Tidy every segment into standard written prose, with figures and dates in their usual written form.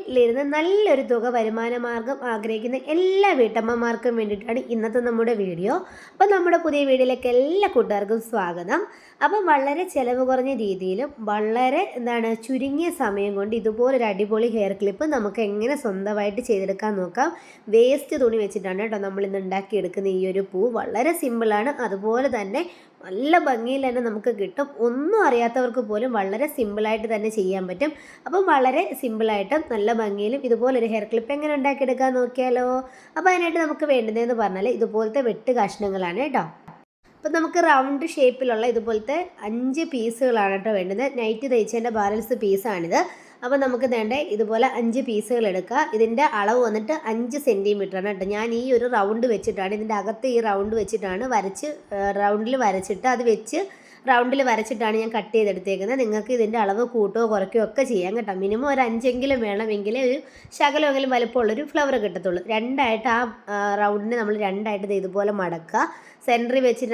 വീട്ടിലിരുന്ന് നല്ലൊരു തുക വരുമാന മാർഗം ആഗ്രഹിക്കുന്ന എല്ലാ വീട്ടമ്മമാർക്കും വേണ്ടിയിട്ടാണ് ഇന്നത്തെ നമ്മുടെ വീഡിയോ. അപ്പോൾ നമ്മുടെ പുതിയ വീഡിയോയിലേക്ക് എല്ലാ കൂട്ടുകാർക്കും സ്വാഗതം. അപ്പം വളരെ ചിലവ് കുറഞ്ഞ രീതിയിലും വളരെ ചുരുങ്ങിയ സമയം കൊണ്ട് ഇതുപോലൊരു അടിപൊളി ഹെയർ ക്ലിപ്പ് നമുക്ക് എങ്ങനെ സ്വന്തമായിട്ട് ചെയ്തെടുക്കാൻ നോക്കാം. വേസ്റ്റ് തുണി വെച്ചിട്ടാണ് കേട്ടോ നമ്മളിന്ന് ഉണ്ടാക്കിയെടുക്കുന്ന ഈ ഒരു പൂ. വളരെ സിമ്പിളാണ്, അതുപോലെ തന്നെ നല്ല ഭംഗിയിൽ തന്നെ നമുക്ക് കിട്ടും. ഒന്നും അറിയാത്തവർക്ക് പോലും വളരെ സിമ്പിളായിട്ട് തന്നെ ചെയ്യാൻ പറ്റും. അപ്പം വളരെ സിമ്പിളായിട്ടും നല്ല ഭംഗിയിലും ഇതുപോലൊരു ഹെയർ ക്ലിപ്പ് എങ്ങനെ ഉണ്ടാക്കിയെടുക്കാൻ നോക്കിയാലോ. അപ്പോൾ അതിനായിട്ട് നമുക്ക് വേണ്ടുന്നതെന്ന് പറഞ്ഞാൽ ഇതുപോലത്തെ വെട്ട് കഷ്ണങ്ങളാണ് കേട്ടോ. അപ്പോൾ നമുക്ക് റൗണ്ട് ഷേപ്പിലുള്ള ഇതുപോലത്തെ 5 പീസുകളാണ് കേട്ടോ വേണ്ടുന്നത്. നൈറ്റ് തയ്ച്ചതിൻ്റെ ബാലൻസ് പീസാണിത്. അപ്പോൾ നമുക്ക് വേണ്ട ഇതുപോലെ 5 പീസുകൾ എടുക്കുക. ഇതിൻ്റെ അളവ് വന്നിട്ട് 5 സെൻറ്റിമീറ്ററാണ് കേട്ടോ. ഞാൻ ഈ ഒരു റൗണ്ട് വെച്ചിട്ടാണ്, ഇതിൻ്റെ അകത്ത് ഈ റൗണ്ട് വെച്ചിട്ടാണ് റൗണ്ടിൽ വരച്ചിട്ട് അത് വെച്ച് റൗണ്ടിൽ വരച്ചിട്ടാണ് ഞാൻ കട്ട് ചെയ്തെടുത്തേക്കുന്നത്. നിങ്ങൾക്ക് ഇതിൻ്റെ അളവ് കൂട്ടുകയോ കുറയ്ക്കുകയോ ഒക്കെ ചെയ്യാം കേട്ടോ. മിനിമം ഒരു 5 വേണമെങ്കിൽ ഒരു ശകലമെങ്കിലും വലുപ്പമുള്ളൊരു ഫ്ലവർ കിട്ടത്തുള്ളൂ. രണ്ടായിട്ട് ആ റൗണ്ടിനെ നമ്മൾ രണ്ടായിട്ട് ഇതുപോലെ മടക്കുക. സെൻറ്ററിൽ വെച്ച്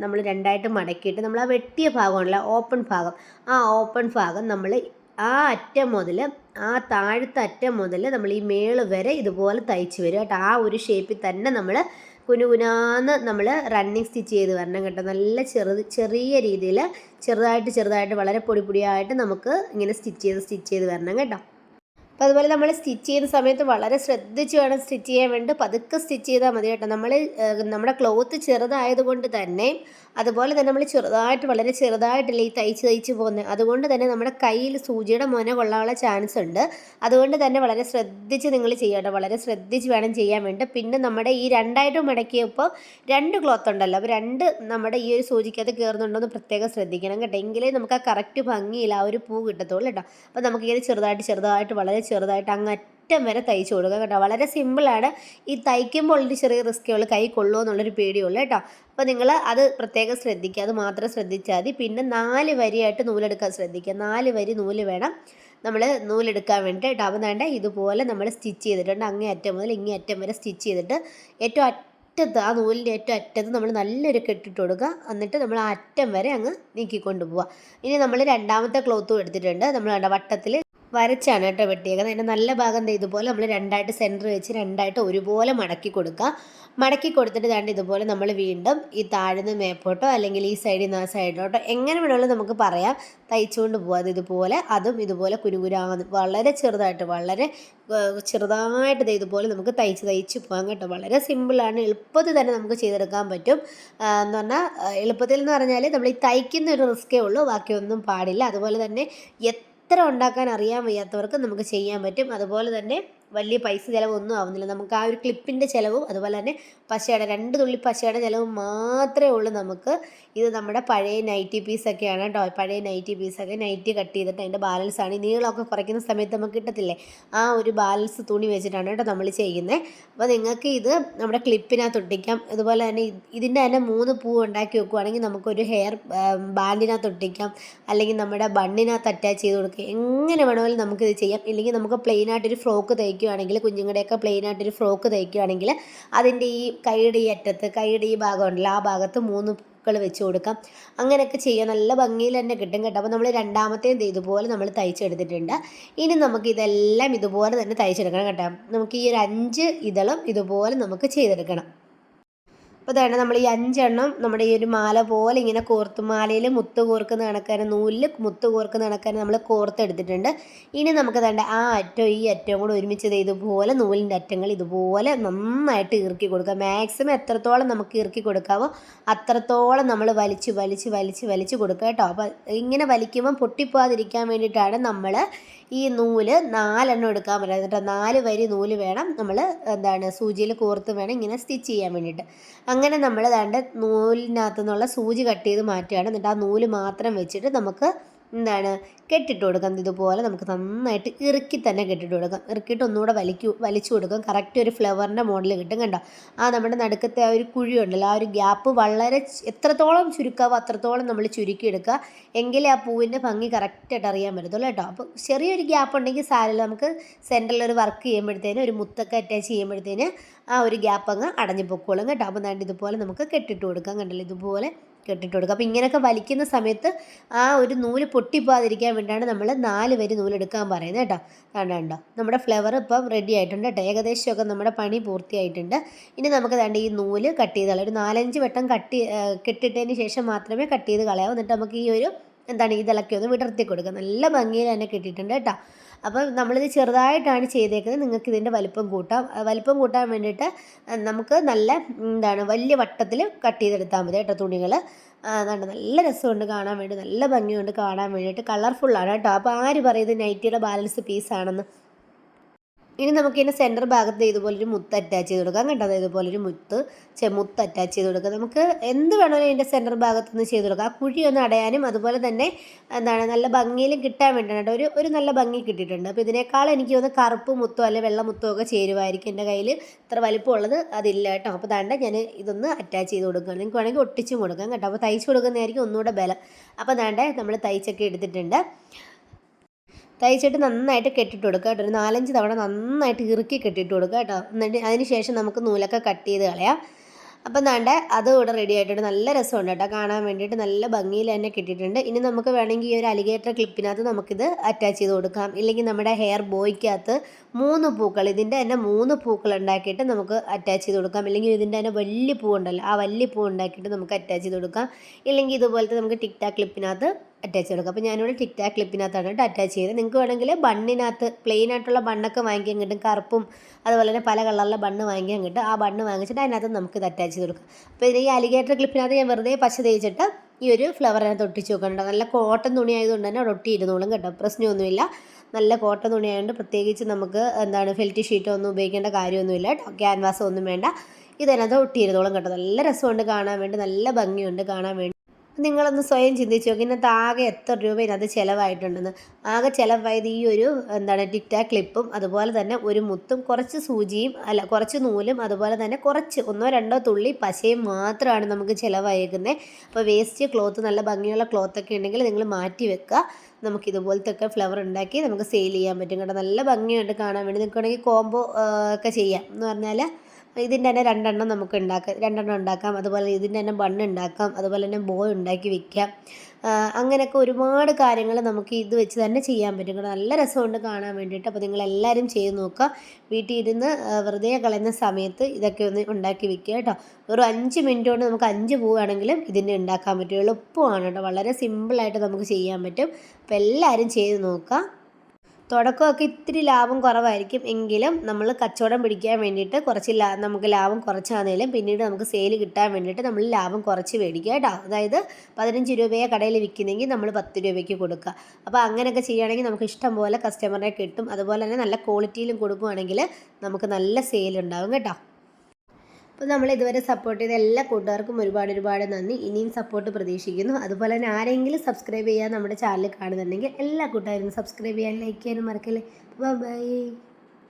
നമ്മൾ രണ്ടായിട്ട് മടക്കിയിട്ട് നമ്മൾ ആ വെട്ടിയ ഭാഗമുള്ള ഓപ്പൺ ഭാഗം, ആ ഓപ്പൺ ഭാഗം നമ്മൾ ആ അറ്റം മുതൽ ആ താഴത്തെ അറ്റം മുതൽ നമ്മൾ ഈ മേള് വരെ ഇതുപോലെ തയ്ച്ച് വരും കേട്ടോ. ആ ഒരു ഷേപ്പിൽ തന്നെ നമ്മൾ കുനുകുനാന്ന് നമ്മൾ റണ്ണിങ് സ്റ്റിച്ച് ചെയ്ത് വരണം കേട്ടോ. നല്ല ചെറിയ രീതിയിൽ ചെറുതായിട്ട് വളരെ പൊടിയായിട്ട് നമുക്ക് ഇങ്ങനെ സ്റ്റിച്ച് ചെയ്ത് വരണം കേട്ടോ. അപ്പോൾ അതുപോലെ നമ്മൾ സ്റ്റിച്ച് ചെയ്യുന്ന സമയത്ത് വളരെ ശ്രദ്ധിച്ച് വേണം സ്റ്റിച്ച് ചെയ്യാൻ വേണ്ടി. പതുക്കെ സ്റ്റിച്ച് ചെയ്താൽ മതി കേട്ടോ. നമ്മുടെ ക്ലോത്ത് ചെറുതായതുകൊണ്ട് തന്നെ, അതുപോലെ തന്നെ നമ്മൾ വളരെ ചെറുതായിട്ടല്ലേ ഈ തയ്ച്ച് പോകുന്നത്. അതുകൊണ്ട് തന്നെ നമ്മുടെ കയ്യിൽ സൂചിയുടെ മുന കൊള്ളാനുള്ള ചാൻസ് ഉണ്ട്. അതുകൊണ്ട് തന്നെ വളരെ ശ്രദ്ധിച്ച് നിങ്ങൾ ചെയ്യട്ടോ. വളരെ ശ്രദ്ധിച്ച് വേണം ചെയ്യാൻ വേണ്ടി. പിന്നെ നമ്മുടെ ഈ രണ്ടായിട്ട് മടക്കിയപ്പോൾ 2 ക്ലോത്ത് ഉണ്ടല്ലോ, അപ്പോൾ 2 നമ്മുടെ ഈ ഒരു സൂചിക്കകത്ത് കയറുന്നുണ്ടോ എന്ന് പ്രത്യേകം ശ്രദ്ധിക്കണം കേട്ടോ. എങ്കിലേ നമുക്ക് ആ കറക്റ്റ് ഭംഗിയിൽ ആ ഒരു പൂ കിട്ടത്തുള്ളൂ കേട്ടോ. അപ്പോൾ നമുക്കിങ്ങനെ ചെറുതായിട്ട് വളരെ ചെറുതായിട്ട് അങ്ങറ്റം വരെ തയ്ച്ചു കൊടുക്കുക കേട്ടോ. വളരെ സിമ്പിളാണ്. ഈ തയ്ക്കുമ്പോൾ ഒരു ചെറിയ റിസ്ക്കേ ഉള്ളൂ, കൈ കൊള്ളുമോ എന്നുള്ളൊരു പേടിയുള്ളൂ കേട്ടോ. അപ്പോൾ നിങ്ങൾ അത് പ്രത്യേകം ശ്രദ്ധിക്കുക, അത് മാത്രം ശ്രദ്ധിച്ചാൽ മതി. പിന്നെ 4 വരിയായിട്ട് നൂലെടുക്കാൻ ശ്രദ്ധിക്കുക. 4 വരി നൂല് വേണം നമ്മൾ നൂലെടുക്കാൻ വേണ്ടി കേട്ടോ. അപ്പോൾ വേണ്ട ഇതുപോലെ നമ്മൾ സ്റ്റിച്ച് ചെയ്തിട്ടുണ്ട്. അങ്ങേ അറ്റം മുതൽ ഇങ്ങേ അറ്റം വരെ സ്റ്റിച്ച് ചെയ്തിട്ട് ഏറ്റവും അറ്റത്ത്, ആ നൂലിൻ്റെ ഏറ്റവും അറ്റത്ത് നമ്മൾ നല്ലൊരു കെട്ടിട്ട് കൊടുക്കുക. എന്നിട്ട് നമ്മൾ ആ അറ്റം വരെ അങ്ങ് നീക്കിക്കൊണ്ട് പോവുക. ഇനി നമ്മൾ രണ്ടാമത്തെ ക്ലോത്തും എടുത്തിട്ടുണ്ട്. നമ്മൾ വട്ടത്തിൽ വരച്ചാണ് കേട്ടോ വെട്ടിയേക്കുന്നത്. അതിൻ്റെ നല്ല ഭാഗം ഇതുപോലെ നമ്മൾ രണ്ടായിട്ട് സെൻറ്റർ വെച്ച് രണ്ടായിട്ട് ഒരുപോലെ മടക്കി കൊടുക്കുക. മടക്കി കൊടുത്തിട്ട് ഇതുപോലെ നമ്മൾ വീണ്ടും ഈ താഴ്ന്ന് മേപ്പോട്ടോ അല്ലെങ്കിൽ ഈ സൈഡിൽ നിന്ന് ആ സൈഡിലോട്ടോ എങ്ങനെ വേണമെങ്കിലും നമുക്ക് പറയാം തയ്ച്ചുകൊണ്ട് പോകാം. ഇതുപോലെ അതും ഇതുപോലെ കുനുകുനാന്ന് വളരെ ചെറുതായിട്ട് ഇതുപോലെ നമുക്ക് തയ്ച്ച് പോകാം കേട്ടോ. വളരെ സിമ്പിളാണ്, എളുപ്പത്തിൽ തന്നെ നമുക്ക് ചെയ്തെടുക്കാൻ പറ്റും. എന്ന് പറഞ്ഞാൽ എളുപ്പത്തിൽ എന്ന് പറഞ്ഞാൽ നമ്മൾ ഈ തയ്ക്കുന്ന ഒരു റിസ്ക്കേ ഉള്ളൂ, ബാക്കിയൊന്നും പാടില്ല. അതുപോലെ തന്നെ എത്ര ഉണ്ടാക്കാൻ അറിയാൻ വയ്യാത്തവർക്ക് നമുക്ക് ചെയ്യാൻ പറ്റും. അതുപോലെ തന്നെ വലിയ പൈസ ചിലവൊന്നും ആവുന്നില്ല. നമുക്ക് ആ ഒരു ക്ലിപ്പിൻ്റെ ചിലവും അതുപോലെ തന്നെ 2 തുള്ളി പശയുടെ ചിലവും മാത്രമേ ഉള്ളൂ നമുക്ക്. ഇത് നമ്മുടെ പഴയ നൈറ്റി പീസൊക്കെയാണ് കേട്ടോ. പഴയ നൈറ്റി പീസൊക്കെ നൈറ്റി കട്ട് ചെയ്തിട്ട് അതിൻ്റെ ബാലൻസാണ്. ഈ നീളമൊക്കെ കുറയ്ക്കുന്ന സമയത്ത് നമുക്ക് കിട്ടത്തില്ലേ, ആ ഒരു ബാലൻസ് തുണി വെച്ചിട്ടാണ് കേട്ടോ നമ്മൾ ചെയ്യുന്നത്. അപ്പോൾ നിങ്ങൾക്ക് ഇത് നമ്മുടെ ക്ലിപ്പിനകത്ത് ഒട്ടിക്കാം. അതുപോലെ തന്നെ ഇതിൻ്റെ തന്നെ 3 പൂ ഉണ്ടാക്കി വെക്കുകയാണെങ്കിൽ നമുക്കൊരു ഹെയർ ബാൻഡിനകത്ത് ഒട്ടിക്കാം, അല്ലെങ്കിൽ നമ്മുടെ ബണ്ണിനകത്ത് അറ്റാച്ച് ചെയ്ത് കൊടുക്കുക. എങ്ങനെ വേണമെങ്കിലും നമുക്കിത് ചെയ്യാം. ഇല്ലെങ്കിൽ നമുക്ക് പ്ലെയിനായിട്ടൊരു ഫ്രോക്ക് തയ്ക്കുകയാണെങ്കിൽ, കുഞ്ഞുങ്ങളുടെയൊക്കെ പ്ലെയിനായിട്ടൊരു ഫ്രോക്ക് തയ്ക്കുകയാണെങ്കിൽ അതിൻ്റെ ഈ കൈയുടെ ഈ അറ്റത്ത്, കൈയുടെ ഈ ഭാഗം ഉണ്ടല്ലോ, ആ ഭാഗത്ത് 3 പൂക്കൾ വെച്ച് കൊടുക്കാം. അങ്ങനെയൊക്കെ ചെയ്യാൻ നല്ല ഭംഗിയിൽ തന്നെ കിട്ടും കേട്ടോ. അപ്പോൾ നമ്മൾ രണ്ടാമത്തേത് ഇതുപോലെ നമ്മൾ തയ്ച്ചെടുത്തിട്ടുണ്ട്. ഇനി നമുക്കിതെല്ലാം ഇതുപോലെ തന്നെ തയ്ച്ചെടുക്കണം കേട്ടോ. നമുക്ക് ഈ ഒരു 5 ഇതളും ഇതുപോലെ നമുക്ക് ചെയ്തെടുക്കണം. അപ്പോൾ അതാണ് നമ്മൾ ഈ 5 നമ്മുടെ ഈ ഒരു മാല പോലെ ഇങ്ങനെ മാലയിൽ മുത്ത് കോർക്കുന്ന കണക്കാണ്, നൂലിൽ മുത്ത് കോർക്കുന്ന കണക്കാണ് നമ്മൾ കോർത്തെടുത്തിട്ടുണ്ട്. ഇനി നമുക്ക് വേണ്ട ആ അറ്റവും ഈ അറ്റവും കൂടെ ഒരുമിച്ച് ഇതുപോലെ നൂലിൻ്റെ അറ്റങ്ങൾ ഇതുപോലെ നന്നായിട്ട് ഇറുക്കി കൊടുക്കുക. മാക്സിമം എത്രത്തോളം നമുക്ക് ഇറുക്കി കൊടുക്കാവോ അത്രത്തോളം നമ്മൾ വലിച്ച് കൊടുക്കുക കേട്ടോ. അപ്പോൾ ഇങ്ങനെ വലിക്കുമ്പം പൊട്ടിപ്പോകാതിരിക്കാൻ വേണ്ടിയിട്ടാണ് നമ്മൾ ഈ നൂല് 4 എടുക്കാൻ പറ്റുന്നത് കേട്ടോ. 4 വരി നൂല് വേണം നമ്മൾ സൂചിയിൽ കോർത്ത് വേണം ഇങ്ങനെ സ്റ്റിച്ച് ചെയ്യാൻ വേണ്ടിയിട്ട്. അങ്ങനെ നമ്മൾ നൂലിനകത്തു നിന്നുള്ള സൂചി കട്ട് ചെയ്ത് മാറ്റുകയാണ്. എന്നിട്ട് ആ നൂല് മാത്രം വെച്ചിട്ട് നമുക്ക് കെട്ടിട്ട് കൊടുക്കാം. ഇതുപോലെ നമുക്ക് നന്നായിട്ട് ഇറുക്കി തന്നെ കെട്ടിട്ട് കൊടുക്കാം. ഇറുക്കിയിട്ട് ഒന്നുകൂടെ വലിച്ചു കൊടുക്കാം. കറക്റ്റ് ഒരു ഫ്ലവറിൻ്റെ മോഡൽ കിട്ടും കണ്ടോ. ആ നമ്മുടെ നടുക്കത്തെ ആ ഒരു കുഴി ഉണ്ടല്ലോ, ആ ഒരു ഗ്യാപ്പ് വളരെ എത്രത്തോളം ചുരുക്കാവോ അത്രത്തോളം നമ്മൾ ചുരുക്കിയെടുക്കുക. എങ്കിലേ ആ പൂവിൻ്റെ ഭംഗി കറക്റ്റായിട്ട് അറിയാൻ പറ്റത്തുള്ളൂ കേട്ടോ. അപ്പോൾ ചെറിയൊരു ഗ്യാപ്പ് ഉണ്ടെങ്കിൽ സാരമില്ല, നമുക്ക് സെൻറ്ററിൽ ഒരു വർക്ക് ചെയ്യുമ്പോഴത്തേന് ഒരു മുത്തൊക്കെ അറ്റാച്ച് ചെയ്യുമ്പോഴത്തേന് ആ ഒരു ഗ്യാപ്പ് അങ്ങ് അടഞ്ഞു പൊക്കോളും കേട്ടോ. അപ്പോൾ ഇതുപോലെ നമുക്ക് കെട്ടിട്ട് കൊടുക്കാം. കണ്ടല്ലോ, ഇതുപോലെ കെട്ടിട്ട് കൊടുക്കുക. അപ്പോൾ ഇങ്ങനെയൊക്കെ വലിക്കുന്ന സമയത്ത് ആ ഒരു നൂല് പൊട്ടിപ്പോകാതിരിക്കാൻ വേണ്ടിയാണ് നമ്മൾ 4 വരി നൂലെടുക്കാൻ പറയുന്നത് കേട്ടോ. കണ്ടോ നമ്മുടെ ഫ്ലവർ ഇപ്പം റെഡി ആയിട്ടുണ്ട് കേട്ടോ. ഏകദേശമൊക്കെ നമ്മുടെ പണി പൂർത്തിയായിട്ടുണ്ട്. ഇനി നമുക്ക് വേണ്ട ഈ നൂല് കട്ട് ചെയ്ത് കളയാം. ഒരു 4-5 വട്ടം കെട്ടിട്ടതിന് ശേഷം മാത്രമേ കട്ട് ചെയ്ത് കളയാവൂ. എന്നിട്ട് നമുക്ക് ഈ ഒരു ഇതൊക്കെ ഒന്ന് വിടർത്തി കൊടുക്കുക. നല്ല ഭംഗിയിൽ തന്നെ കിട്ടിയിട്ടുണ്ട് കേട്ടോ. അപ്പം നമ്മളിത് ചെറുതായിട്ടാണ് ചെയ്തേക്കുന്നത്. നിങ്ങൾക്ക് ഇതിൻ്റെ വലിപ്പം കൂട്ടാം. വലിപ്പം കൂട്ടാൻ വേണ്ടിയിട്ട് നമുക്ക് വലിയ വട്ടത്തിൽ കട്ട് ചെയ്തെടുത്താൽ മതി കേട്ടോ തുണികൾ. നല്ല രസമുണ്ട് കാണാൻ വേണ്ടി, നല്ല ഭംഗിയുണ്ട് കാണാൻ വേണ്ടിയിട്ട്, കളർഫുള്ളാണ് കേട്ടോ. അപ്പോൾ ആര് പറയുന്നത് നൈറ്റിയുടെ ബാലൻസ് പീസാണെന്ന്. ഇനി നമുക്കിതിൻ്റെ സെൻറ്റർ ഭാഗത്ത് ഇതുപോലൊരു മുത്ത് അറ്റാച്ച് ചെയ്ത് കൊടുക്കാം കേട്ടോ. ഇതുപോലൊരു മുത്ത് അറ്റാച്ച് ചെയ്ത് കൊടുക്കാം. നമുക്ക് എന്ത് വേണമെങ്കിലും ഇതിൻ്റെ സെൻറ്റർ ഭാഗത്ത് നിന്ന് ചെയ്ത് കൊടുക്കാം. ആ കുഴി ഒന്ന് അടയാനും അതുപോലെ തന്നെ നല്ല ഭംഗിയിലും കിട്ടാൻ വേണ്ടിയാണ് കേട്ടോ. ഒരു നല്ല ഭംഗി കിട്ടിയിട്ടുണ്ട്. അപ്പോൾ ഇതിനേക്കാൾ എനിക്ക് തോന്നുന്നു കറുപ്പ് മുത്തോ അല്ലെങ്കിൽ വെള്ള മുത്തോ ഒക്കെ ചേരുമായിരിക്കും. എൻ്റെ കയ്യിൽ ഇത്ര വലിപ്പമുള്ളത് അതില്ല കേട്ടോ. അപ്പോൾ ഞാൻ ഇതൊന്ന് അറ്റാച്ച് ചെയ്ത് കൊടുക്കുകയാണ്. നിങ്ങൾക്ക് വേണമെങ്കിൽ ഒട്ടിച്ചും കൊടുക്കാം കേട്ടോ. അപ്പോൾ തയ്ച്ച് കൊടുക്കുന്നതായിരിക്കും ഒന്നുകൂടെ ബലം. അപ്പോൾ നമ്മൾ തയ്ച്ചൊക്കെ എടുത്തിട്ടുണ്ട്. തയ്ച്ചിട്ട് നന്നായിട്ട് കെട്ടിട്ട് കൊടുക്കുക കേട്ടോ. ഒരു 4-5 തവണ നന്നായിട്ട് ഇറുക്കി കെട്ടിട്ട് കൊടുക്കുക കേട്ടോ. എന്നിട്ട് അതിന് ശേഷം നമുക്ക് നൂലൊക്കെ കട്ട് ചെയ്ത് കളയാം. അപ്പം അതും ഇവിടെ റെഡി ആയിട്ടുണ്ട്. നല്ല രസമുണ്ട് കേട്ടോ കാണാൻ വേണ്ടിയിട്ട്, നല്ല ഭംഗിയിൽ തന്നെ കിട്ടിയിട്ടുണ്ട്. ഇനി നമുക്ക് വേണമെങ്കിൽ ഈ ഒരു അലിഗേറ്റർ ക്ലിപ്പിനകത്ത് നമുക്കിത് അറ്റാച്ച് ചെയ്ത് കൊടുക്കാം. ഇല്ലെങ്കിൽ നമ്മുടെ ഹെയർ ബോയ്ക്കകത്ത് 3 പൂക്കൾ, ഇതിൻ്റെ തന്നെ 3 പൂക്കൾ ഉണ്ടാക്കിയിട്ട് നമുക്ക് അറ്റാച്ച് ചെയ്ത് കൊടുക്കാം. ഇല്ലെങ്കിൽ ഇതിൻ്റെ തന്നെ വലിയ പൂ ഉണ്ടല്ലോ, ആ വലിയ പൂ ഉണ്ടാക്കിയിട്ട് നമുക്ക് അറ്റാച്ച് ചെയ്ത് കൊടുക്കാം. ഇല്ലെങ്കിൽ ഇതുപോലത്തെ നമുക്ക് ടിക് ടാക് ക്ലിപ്പിനകത്ത് അറ്റാച്ച് ചെയ്ത് കൊടുക്കാം. അപ്പോൾ ഞാനിവിടെ ടിക് ടാക് ക്ലിപ്പിനകത്താണ് കേട്ടോ അറ്റാച്ച് ചെയ്തത്. നിങ്ങൾക്ക് വേണമെങ്കിൽ ബണ്ണിനകത്ത് പ്ലെയിൻ ആയിട്ടുള്ള ബണ്ണൊക്കെ വാങ്ങിക്കാൻ കിട്ടും. കറുപ്പും അതുപോലെ തന്നെ പല കളറിലെ ബണ്ണ് വാങ്ങിക്കാൻ കിട്ടും. ആ ബണ്ണ് വാങ്ങിച്ചിട്ട് അതിനകത്ത് നമുക്കിത് അറ്റാച്ച് ചെയ്ത് കൊടുക്കാം. അപ്പോൾ ഈ അലിഗേറ്റർ ക്ലിപ്പിനകത്ത് ഞാൻ വെറുതെ പശ തേച്ചിട്ട് ഈ ഒരു ഫ്ലവറിനകത്ത് ഒട്ടിച്ച് വെക്കുന്നുണ്ട്. നല്ല കോട്ടൺ തുണി ആയതുകൊണ്ട് തന്നെ അവിടെ ഒട്ടിയിരുന്നോളും കേട്ടോ. പ്രശ്നമൊന്നുമില്ല. നല്ല കോട്ടൺ തുണിയായതുകൊണ്ട് പ്രത്യേകിച്ച് നമുക്ക് ഫെൽറ്റ് ഷീറ്റോ ഒന്നും ഉപയോഗിക്കേണ്ട കാര്യമൊന്നുമില്ല കേട്ടോ. ക്യാൻവാസോ ഒന്നും വേണ്ട. ഇതിനകത്ത് ഒട്ടിയിരുന്നോളും കേട്ടോ. നല്ല രസമുണ്ട് കാണാൻ വേണ്ടി, നല്ല ഭംഗിയുണ്ട് കാണാൻ വേണ്ടി. നിങ്ങളൊന്ന് സ്വയം ചിന്തിച്ച് നോക്കി, ഇന്നത്തെ ആകെ എത്ര രൂപ ഇതിനകത്ത് ചിലവായിട്ടുണ്ടെന്ന്. ആകെ ചിലവായത് ഈ ഒരു ടിക് ടാക് ക്ലിപ്പും അതുപോലെ തന്നെ ഒരു മുത്തും കുറച്ച് സൂചിയും കുറച്ച് നൂലും അതുപോലെ തന്നെ കുറച്ച് 1-2 തുള്ളി പശയും മാത്രമാണ് നമുക്ക് ചിലവായേക്കുന്നത്. അപ്പോൾ വേസ്റ്റ് ക്ലോത്ത്, നല്ല ഭംഗിയുള്ള ക്ലോത്തൊക്കെ ഉണ്ടെങ്കിൽ നിങ്ങൾ മാറ്റി വെക്കുക. നമുക്കിതുപോലത്തെ ഒക്കെ ഫ്ലവർ ഉണ്ടാക്കി നമുക്ക് സെയിൽ ചെയ്യാൻ പറ്റും കേട്ടോ. നല്ല ഭംഗിയുണ്ട് കാണാൻ വേണ്ടി. നിൽക്കുകയാണെങ്കിൽ കോംബോ ഒക്കെ ചെയ്യാം. എന്ന് പറഞ്ഞാൽ ഇതിൻ്റെ തന്നെ 2 നമുക്ക് ഉണ്ടാക്കാം. അതുപോലെ ഇതിൻ്റെ തന്നെ ബണ്ണ് ഉണ്ടാക്കാം. അതുപോലെ തന്നെ ബോയ് ഉണ്ടാക്കി വിൽക്കാം. അങ്ങനെയൊക്കെ ഒരുപാട് കാര്യങ്ങൾ നമുക്ക് ഇത് വെച്ച് തന്നെ ചെയ്യാൻ പറ്റും കേട്ടോ. നല്ല രസമുണ്ട് കാണാൻ വേണ്ടിയിട്ട്. അപ്പോൾ നിങ്ങളെല്ലാവരും ചെയ്ത് നോക്കുക. വീട്ടിൽ ഇരുന്ന് വെറുതെ കളയുന്ന സമയത്ത് ഇതൊക്കെ ഒന്ന് ഉണ്ടാക്കി വിൽക്കുക കേട്ടോ. ഒരു 5 മിനിറ്റ് കൊണ്ട് നമുക്ക് 5 പൂവാണെങ്കിലും ഇതിൻ്റെ ഉണ്ടാക്കാൻ പറ്റും. എളുപ്പമാണ് കേട്ടോ. വളരെ സിമ്പിളായിട്ട് നമുക്ക് ചെയ്യാൻ പറ്റും. അപ്പോൾ എല്ലാവരും ചെയ്ത് നോക്കുക. തുടക്കമൊക്കെ ഇത്തിരി ലാഭം കുറവായിരിക്കും. എങ്കിലും നമ്മൾ കച്ചവടം പിടിക്കാൻ വേണ്ടിയിട്ട് നമുക്ക് ലാഭം കുറച്ചാണെങ്കിലും പിന്നീട് നമുക്ക് സെയിൽ കിട്ടാൻ വേണ്ടിയിട്ട് നമ്മൾ ലാഭം കുറച്ച് മേടിക്കുക കേട്ടോ. അതായത് 15 രൂപയെ കടയിൽ വിൽക്കുന്നെങ്കിൽ നമ്മൾ 10 രൂപയ്ക്ക് കൊടുക്കുക. അപ്പോൾ അങ്ങനെയൊക്കെ ചെയ്യുകയാണെങ്കിൽ നമുക്ക് ഇഷ്ടം പോലെ കസ്റ്റമറെ കിട്ടും. അതുപോലെ തന്നെ നല്ല ക്വാളിറ്റിയിലും കൊടുക്കുകയാണെങ്കിൽ നമുക്ക് നല്ല സെയിൽ ഉണ്ടാകും കേട്ടോ. അപ്പോൾ നമ്മൾ ഇതുവരെ സപ്പോർട്ട് ചെയ്ത എല്ലാ കൂട്ടുകാർക്കും ഒരുപാട് നന്ദി. ഇനിയും സപ്പോർട്ട് പ്രതീക്ഷിക്കുന്നു. അതുപോലെ തന്നെ ആരെങ്കിലും സബ്സ്ക്രൈബ് ചെയ്യാൻ നമ്മുടെ ചാനൽ കാണുന്നുണ്ടെങ്കിൽ എല്ലാ കൂട്ടുകാരും സബ്സ്ക്രൈബ് ചെയ്യാൻ, ലൈക്ക് ചെയ്യാനും മറക്കല്ലേ. ബൈ.